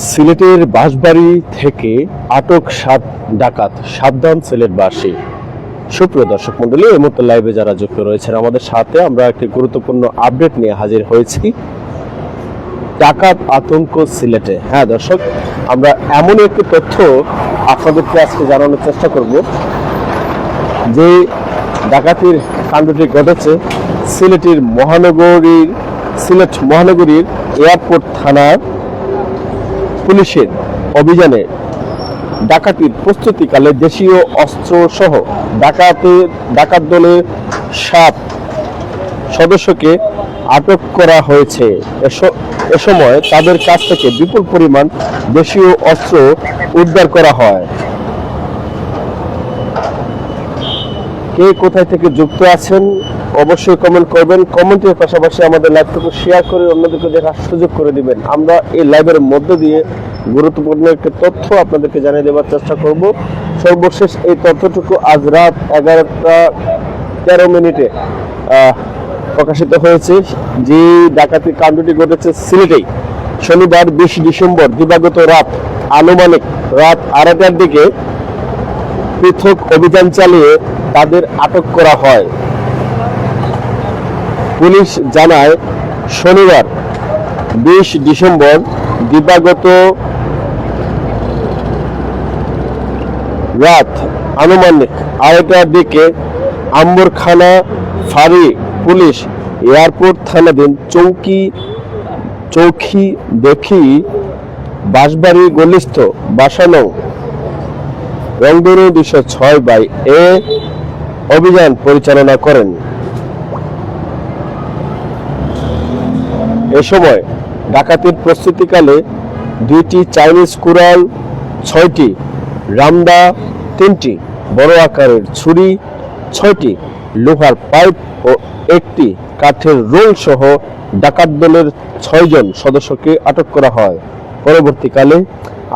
সিলেটের বাঁশবাড়ী থেকে আটক 7 ডাকাত, সাবধান সিলেটবাসী। সুপ্রিয় দর্শক মন্ডলী, এই মুহূর্তে লাইভে যারা যুক্ত রয়েছেন আমাদের সাথে, আমরা একটি গুরুত্বপূর্ণ আপডেট নিয়ে হাজির হয়েছি। ডাকাত আতঙ্ক সিলেটে। হ্যাঁ দর্শক, আমরা এমন একটি তথ্য আপনাদেরকে আজকে জানানোর চেষ্টা করব যে ডাকাতির কাণ্ডটি ঘটেছে সিলেট মহানগরীর এয়ারপোর্ট থানার পুলিশের অভিযানে ডাকাতির প্রস্তুতিকালে দেশীয় অস্ত্র সহ ডাকাত দলের 7 সদস্যকে আটক করা হয়েছে। এ সময় তাদের কাছ থেকে বিপুল পরিমাণ দেশীয় অস্ত্র উদ্ধার করা হয়। কে কোথায় থেকে যুক্ত আছেন অবশ্যই কমেন্ট করবেন। কমেন্টের পাশাপাশি আমাদের লাইভটুকু শেয়ার করে অন্যদেরকে দেখার সুযোগ করে দিবেন। আমরা এই লাইভের মধ্য দিয়ে গুরুত্বপূর্ণ একটি তথ্য আপনাদেরকে জানিয়ে দেওয়ার চেষ্টা করব। সর্বশেষ এই তথ্যটুকু আজ রাত 11:13 প্রকাশিত হয়েছে। যে ডাকাতি কাণ্ডটি ঘটেছে সিলেটেই শনিবার 20 ডিসেম্বর দিবাগত আনুমানিক রাত 2:30টার দিকে পৃথক অভিযান চালিয়ে তাদের আটক করা হয়। পুলিশ জানায়, শনিবার 20 ডিসেম্বর দিবাগত রাত আনুমানিক 2:30টার দিকে আম্বরখানা ফাঁড়ি পুলিশ এয়ারপোর্ট থানাধীন চৌকি দেখি বাঁশবাড়ী গলিস্থ বাসানো রংধনু 206/A অভিযান পরিচালনা করেন। এ সময় ডাকাতির প্রস্তুতিকালে 2টি চাইনিজ কুড়াল, 6টি রামদা, 3টি বড় আকারের ছুরি, 6টি লোহার পাইপ ও 1টি কাঠের রোল সহ ডাকাত দলের 6 জন সদস্যকে আটক করা হয়। পরবর্তীকালে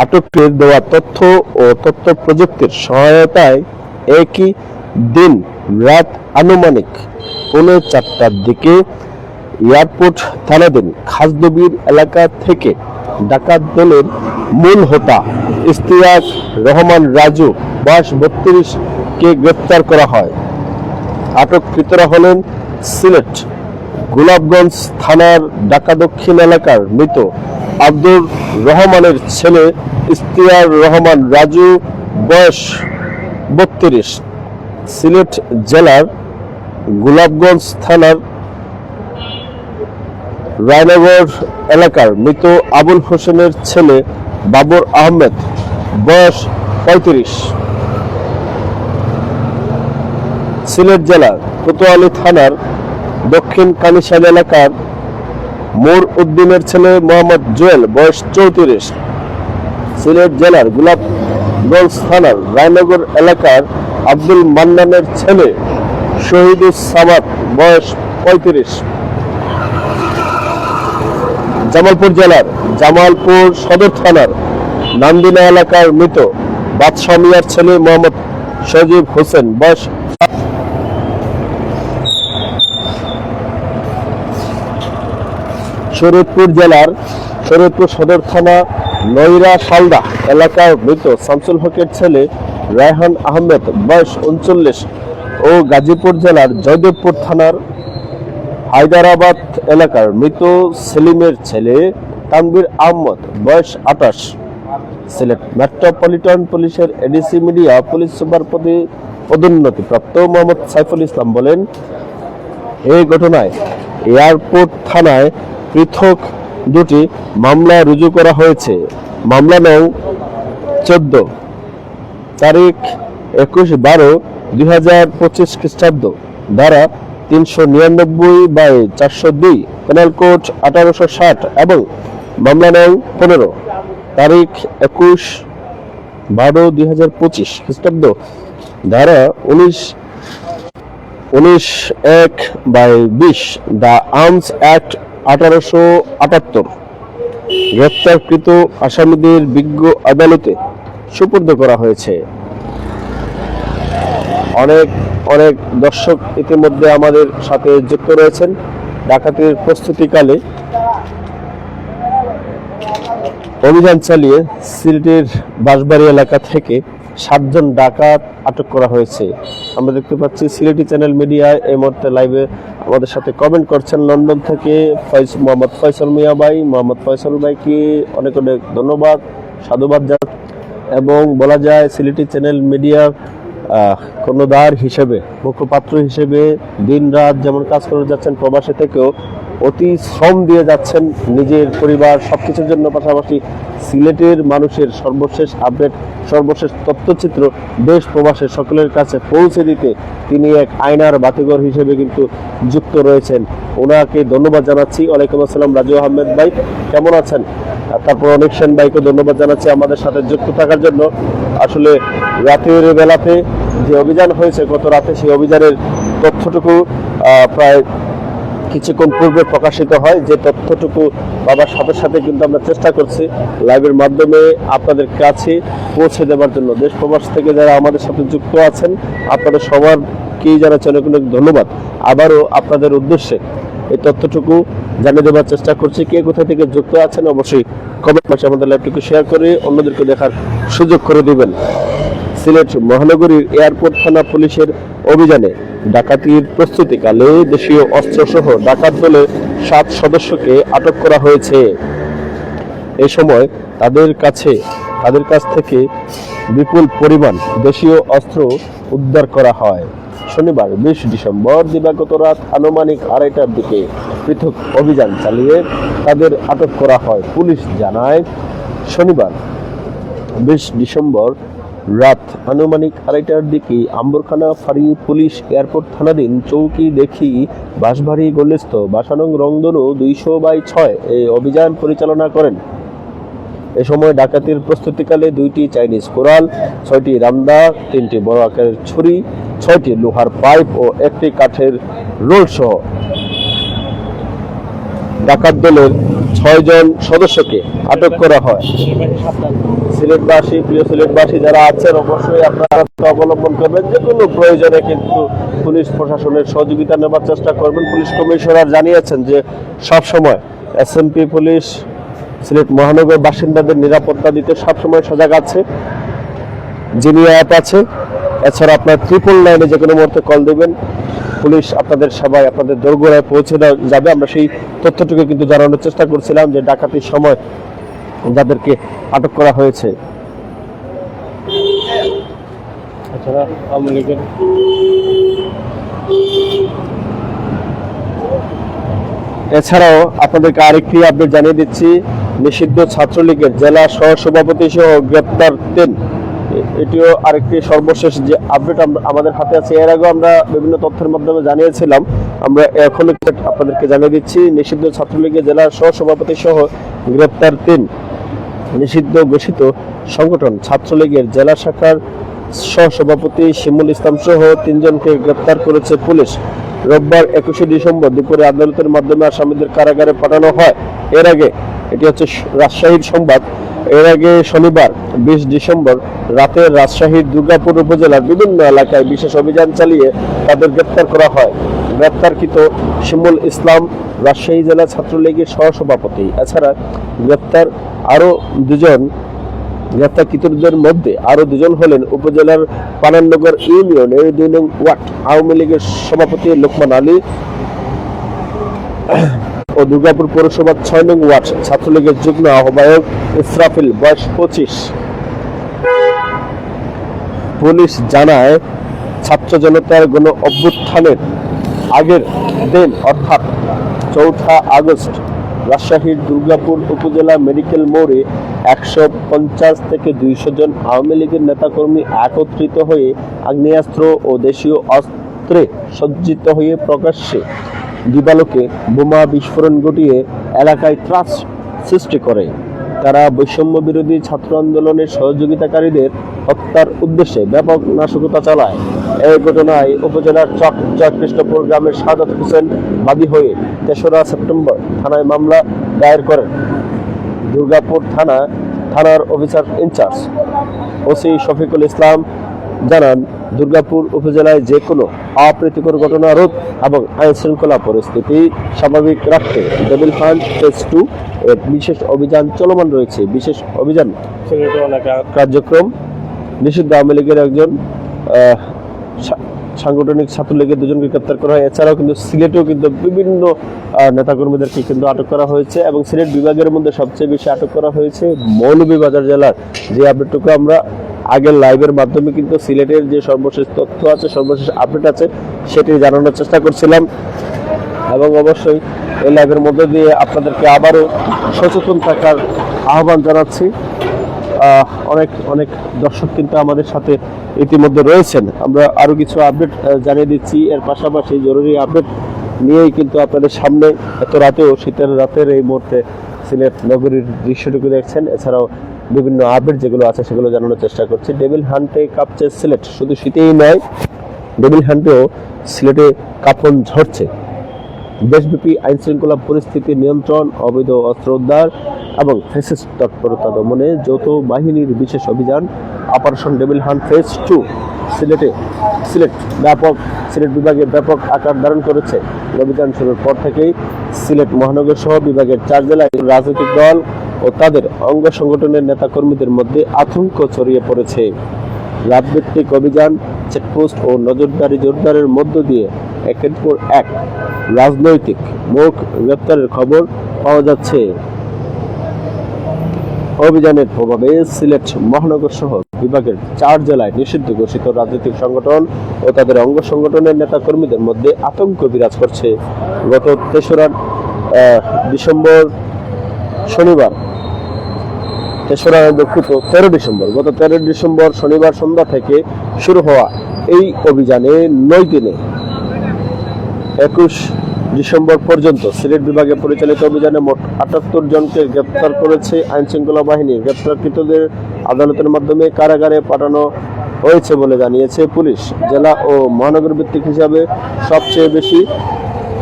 আটকদের দেওয়া তথ্য ও তথ্য প্রযুক্তির সহায়তায় একই দিন রাত আনুমানিক 4:30টার দিকে এয়ারপোর্ট থানাধীন খাসদবির এলাকা থেকে ডাকাত দলের মূল হোতা ইশতিয়াক রহমান রাজু বয়স 32 কে গ্রেপ্তার করা হয়। আটককৃতরা হলেন সিলেট গোলাপগঞ্জ থানার ঢাকা দক্ষিণ এলাকার মৃত আব্দুর রহমানের ছেলে ইশতিয়াক রহমান রাজু বয়স 32, সিলেট জেলার গোলাপগঞ্জ থানার রায়নগর এলাকার মৃত আবুল হোসেনের ছেলে বাবর আহমেদ বয়স 35, সিলেট জেলার কোতোয়ালি থানার দক্ষিণ কানিশাল এলাকার মোর উদ্দিনের ছেলে মোহাম্মদ জুয়েল বয়স 34, সিলেট জেলার গোলাপগঞ্জ থানার রায়নগর এলাকার আব্দুল মান্নানের ছেলে শহীদুস সামাদ বয়স 35, জামালপুর জেলার জামালপুর সদর থানার নান্দিনা এলাকার মৃত বাদশাহ মিয়ার ছেলে মোহাম্মদ সজীব হোসেন বয়স। শরীয়তপুর জেলার শরীয়তপুর সদর থানা নয়রা শালদা এলাকার মৃত শামসুল হকের ছেলে রায়হান আহমেদ বয়স 39 ও গাজীপুর জেলার জয়দেবপুর থানার হায়দারাবাদ এলাকার মৃত সেলিমের ছেলে তানভীর আহমদ বয়স 28। সিলেট মেট্রোপলিটন পুলিশের এডিসি মিডিয়া পুলিশ সুপার পদোন্নতিপ্রাপ্ত মোহাম্মদ সাইফুল ইসলাম বলেন, এই ঘটনায় এয়ারপোর্ট থানায় পৃথক 2টি মামলা রুজু করা হয়েছে। মামলা নং 14 তারিখ 21/12/2025 খ্রিস্টাব্দ ধারা 399/402 পেনাল কোড 1860 এবং মামলা নং 15 তারিখ 21/12/2025 খ্রিস্টাব্দ ধারা 19(1)/20 দ্য আর্মস অ্যাক্ট 1878 গ্রেপ্তারকৃত আসামিদের বিজ্ঞ আদালতে সুপর্দ করা হয়েছে। অনেক দর্শক ইতিমধ্যে আমাদের সাথে যুক্ত রয়েছেন ডাকাতির প্রস্তুতিকালে। অভিযান চালিয়ে সিলেটের বাঁশবাড়ি এলাকা থেকে 7 জন ডাকাত আটক করা হয়েছে। আমরা দেখতে পাচ্ছি সিলেটি চ্যানেল মিডিয়ায় এই মুহূর্তে লাইভে আমাদের সাথে কমেন্ট করছেন লন্ডন থেকে মোহাম্মদ ফয়সাল মিয়া ভাই। মোহাম্মদ ফয়সাল ভাইকে অনেক অনেক ধন্যবাদ, সাধুবাদ জানাই। এবং বলা যায় সিলেটি চ্যানেল মিডিয়ার কর্ণধার হিসেবে, মুখপাত্র হিসেবে দিন রাত যেমন কাজ করে যাচ্ছেন, প্রবাসী থেকেও অতি শ্রম দিয়ে যাচ্ছেন নিজের পরিবার সবকিছুর জন্য, পাশাপাশি সিলেটের মানুষের সর্বশেষ আপডেট, সর্বশেষ তথ্যচিত্র দেশ প্রবাসের সকলের কাছে পৌঁছে দিতে তিনি এক আয়নার বাতিঘর হিসেবে কিন্তু যুক্ত রয়েছেন। ওনাকে ধন্যবাদ জানাচ্ছি। ওয়ালাইকুম আসসালাম রাজু আহমেদ ভাই, কেমন আছেন? তারপর অনেক সেন ভাইকে ধন্যবাদ জানাচ্ছি আমাদের সাথে যুক্ত থাকার জন্য। আসলে রাতের বেলাতে যে অভিযান হয়েছে গত রাতে, সেই অভিযানের তথ্যটুকু প্রায় কিছুক্ষণ পূর্বে প্রকাশিত হয়। যে তথ্যটুকু বাবার সাথে সাথে কিন্তু আমরা চেষ্টা করছি লাইভের মাধ্যমে আপনাদের কাছে পৌঁছে দেওয়ার জন্য। দেশ প্রবাস থেকে যারা আমাদের সাথে যুক্ত আছেন, আপনাদের সবারকেই জানাচ্ছি অনেক অনেক ধন্যবাদ। আবারও আপনাদের উদ্দেশ্যে এই তথ্যটুকু জানিয়ে দেওয়ার চেষ্টা করছি। কে কোথা থেকে যুক্ত আছেন অবশ্যই কমেন্ট বক্সে আমাদের লাইভটিকে শেয়ার করে অন্যদেরকে দেখার সুযোগ করে দিবেন। সিলেট মহানগরীর এয়ারপোর্ট থানা পুলিশের অভিযানে ডাকাতির প্রস্তুতিকালে দেশীয় অস্ত্রসহ ডাকাত দলের 7 সদস্যকে আটক করা হয়েছে। এই সময় তাদের কাছ থেকে বিপুল পরিমাণ দেশীয় অস্ত্র উদ্ধার করা হয়। শনিবার 20 ডিসেম্বর দিবাগত রাত আনুমানিক 2:30টার দিকে পৃথক অভিযান চালিয়ে তাদের আটক করা হয়। পুলিশ জানায়, শনিবার 20 ডিসেম্বর রাত আনুমানিক 2:30টার দিকে আম্বরখানা ফাঁড়ি পুলিশ এয়ারপোর্ট থানাধীন চৌকি দেখি বাঁশবাড়ি গলিস্থ বাসানং রংধনু 200/6 এই অভিযান পরিচালনা করেন। এ সময় ডাকাতির প্রস্তুতিকালে 2টি চাইনিজ কোরাল, 6টি রামদা, 3টি বড় আকারের ছুরি, 6টি লোহার পাইপ ও 1টি কাঠের রোল সহ ডাকাত দলের 6 জন সদস্যকে আটক করা হয়। সিলেটবাসী, প্রিয় সিলেটবাসী যারা আছেন, অবশ্যই আপনারা অবলম্বন করবেন, যে কোনো প্রয়োজনে কিন্তু পুলিশ প্রশাসনের সহযোগিতা নেবার চেষ্টা করবেন। পুলিশ কমিশনার জানিয়েছেন যে সবসময় এসএমপি পুলিশ সিলেট মহানগর বাসিন্দাদের নিরাপত্তা দিতে সবসময় সজাগ আছে, যিনি অ্যাপ আছে। এছাড়া আপনার 999-এ যে কোনো মুহূর্তে কল দেবেন, পুলিশ আপনাদের সেবায় আপনাদের দোরগোড়ায় পৌঁছে যাবে। আমরা সেই তথ্যটুকু কিন্তু জানানোর চেষ্টা করছিলাম যে ডাকাতির সময় যাদেরকে আটক করা হয়েছে। এছাড়াও আপনাদেরকে আরেকটি আপডেট জানিয়ে দিচ্ছি, নিষিদ্ধ ছাত্রলীগের জেলা সহ সভাপতি সহ গ্রেপ্তার 3। এটিও আরেকটি সর্বশেষ যে আপডেট আমাদের হাতে আছে। এর আগেও আমরা বিভিন্ন তথ্যের মাধ্যমে জানিয়েছিলাম, আমরা এখন আপনাদেরকে জানিয়ে দিচ্ছি, নিষিদ্ধ ছাত্রলীগের জেলা সহ সভাপতি সহ গ্রেপ্তার 3। নিষিদ্ধ ঘোষিত সংগঠন ছাত্রলীগের জেলা শাখার সহসভাপতি শিমুল ইসলাম সহ 3 জনকে গ্রেপ্তার করেছে পুলিশ। রোববার 21 ডিসেম্বর দুপুরে আদালতের মাধ্যমে আসামিদের কারাগারে পাঠানো হয়। এর আগে, এটি হচ্ছে রাজশাহীর সংবাদ, এর আগে শনিবার 20 ডিসেম্বর রাতে রাজশাহীর দুর্গাপুর উপজেলার বিভিন্ন এলাকায় বিশেষ অভিযান চালিয়ে তাদের গ্রেপ্তার করা হয়। গ্রেপ্তারকৃত শিমুল ইসলাম রাজশাহী জেলা ছাত্রলীগের সহসভাপতি। এছাড়া গ্রেপ্তারকৃতদের মধ্যে আরো 2 জন হলেন উপজেলার পানাননগর ইউনিয়নের 2 নং ওয়ার্ড আওয়ামী লীগের সভাপতি লোকমান আলী ও দুর্গাপুর পৌরসভার 6 নং ওয়ার্ড ছাত্রলীগের যুগ্ম আহ্বায়ক ইসরাফিল, বয়স 25। পুলিশ জানায়, ছাত্র জনতার গণ অভ্যুত্থানের আগের দিন অর্থাৎ 4 আগস্ট রাজশাহীর দুর্গাপুর উপজেলা মেডিকেল মোড়ে 150 থেকে 200 জন আওয়ামী লীগের নেতাকর্মী একত্রিত হয়ে আগ্নেয়াস্ত্র ও দেশীয় অস্ত্রে সজ্জিত হয়ে প্রকাশ্যে দিবালোকে বোমা বিস্ফোরণ ঘটিয়ে এলাকায় ত্রাস সৃষ্টি করে। তারা বৈষম্য বিরোধী ছাত্র আন্দোলনের সহযোগিতাকারীদের হত্যার উদ্দেশ্যে ব্যাপক নাশকতা চালায়। এই ঘটনায় উপজেলার জয়কৃষ্ণপুর গ্রামের সাদাত হোসেন বাদী হয়ে 3রা সেপ্টেম্বর থানায় মামলা দায়ের করেন। দুর্গাপুর থানার officer in charge OC Shafiqul Islam জানান, দুর্গাপুর উপজেলায় যে কোনো অপ্রীতিকর ঘটনা রোধ এবং আইন শৃঙ্খলা পরিস্থিতি স্বাভাবিক রাখতে ডেভিল হান্ট ফেজ 2 এর বিশেষ অভিযান চলমান রয়েছে। বিশেষ অভিযান কার্যক্রম নিষিদ্ধ আওয়ামী লীগের একজন সাংগঠনিক ছাত্রলীগের দুজনকে গ্রেপ্তার করা হয়। এছাড়াও কিন্তু সিলেটেও কিন্তু বিভিন্ন নেতাকর্মীদেরকে কিন্তু আটক করা হয়েছে এবং সিলেট বিভাগের মধ্যে সবচেয়ে বেশি আটক করা হয়েছে মৌলভীবাজার জেলার। যে আপডেটটুকু আমরা আগের লাইভের মাধ্যমে কিন্তু সিলেটের যে সর্বশেষ তথ্য আছে, সর্বশেষ আপডেট আছে, সেটি জানানোর চেষ্টা করছিলাম এবং অবশ্যই এই লাইভের মধ্যে দিয়ে আপনাদেরকে আবারও সচেতন থাকার আহ্বান জানাচ্ছি। অনেক অনেক দর্শক কিন্তু আমাদের সাথে ইতিমধ্যে রয়েছেন। আমরা আরো কিছু আপডেট জানিয়ে দিচ্ছি। এর পাশাপাশি জরুরি আপডেট নিয়েই কিন্তু আপনাদের সামনে এত রাতেও, শীতের রাতের এই মুহূর্তে সিলেট নগরীর দৃশ্যটুকু দেখছেন। এছাড়াও বিভিন্ন আপডেট যেগুলো আছে সেগুলো জানানোর চেষ্টা করছি। ডেভিল হান্টে কাঁপছে সিলেট, শুধু শীতেই নয়, ডেভিল হান্টেও সিলেটে কাঁপন ঝরছে। দেশব্যাপী আইন শৃঙ্খলা পরিস্থিতি নিয়ন্ত্রণ, অবৈধ অস্ত্র উদ্ধার এবং ফ্যাসিস্ট তৎপরতা দমনে যৌথ বাহিনীর বিশেষ অভিযান operation devil hunt phase 2 Sylhet বিভাগে ব্যাপক আকার ধারণ করেছে। অভিযান শুরুর পর থেকেই সিলেট মহানগর সহ বিভাগের 4 জেলায় রাজনৈতিক দল ও তাদের অঙ্গ সংগঠনের নেতাকর্মীদের মধ্যে আতঙ্ক ছড়িয়ে পড়েছে। রাতভিত্তিক অভিযান, চেকপোস্ট ও নজরদারি জোরদারের মধ্য দিয়ে একের পর এক রাজনৈতিক মুখ গ্রেপ্তারের খবর পাওয়া যাচ্ছে। অভিযানের প্রভাবে সিলেট মহানগর সহ বিভাগের 4 জেলায় নিষিদ্ধ ঘোষিত রাজনৈতিক সংগঠন ও তাদের অঙ্গ সংগঠনের নেতা কর্মীদের মধ্যে আতঙ্ক বিরাজ করছে। গত 13 ডিসেম্বর শনিবার সন্ধ্যা থেকে শুরু হওয়া এই অভিযানে 9 দিনে 21 ডিসেম্বর পর্যন্ত সিলেট বিভাগে পরিচালিত অভিযানে মোট 78 জনকে গ্রেপ্তার করেছে আইন শৃঙ্খলা বাহিনী। গ্রেপ্তারকৃতদের আদালতের মাধ্যমে কারাগারে পাঠানো হয়েছে বলে জানিয়েছে পুলিশ। জেলা ও মহানগর ভিত্তিক হিসাবে সবচেয়ে বেশি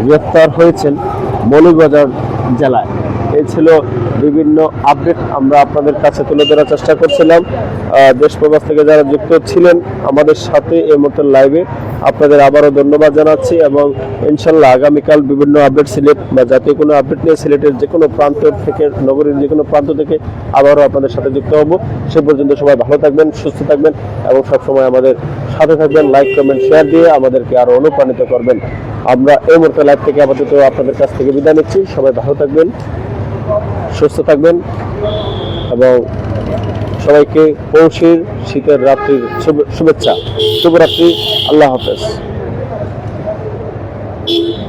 গ্রেপ্তার হয়েছেন মৌলভীবাজার জেলায়। এই ছিল বিভিন্ন আপডেট আমরা আপনাদের কাছে তুলে ধরার চেষ্টা করছিলাম। দেশ প্রবাস থেকে যারা যুক্ত ছিলেন আমাদের সাথে এই মুহূর্তে লাইভে, আপনাদের আবারও ধন্যবাদ জানাচ্ছি এবং ইনশাল্লাহ আগামীকাল বিভিন্ন আপডেট সিলেট বা জাতীয় কোনো আপডেট নিয়ে সিলেটের যে কোনো প্রান্ত থেকে, নগরীর যে কোনো প্রান্ত থেকে আবারও আপনাদের সাথে যুক্ত হব। সে পর্যন্ত সবাই ভালো থাকবেন, সুস্থ থাকবেন এবং সবসময় আমাদের সাথে থাকবেন। লাইক, কমেন্ট, শেয়ার দিয়ে আমাদেরকে আরো অনুপ্রাণিত করবেন। আমরা এই মুহূর্তে লাইভ থেকে আপাতত আপনাদের কাছ থেকে বিদায় নিচ্ছি। সবাই ভালো থাকবেন, সুস্থ থাকবেন এবং সবাইকে পৌষের শীতের রাত্রির শুভেচ্ছা। শুভরাত্রি। আল্লাহ হাফেজ।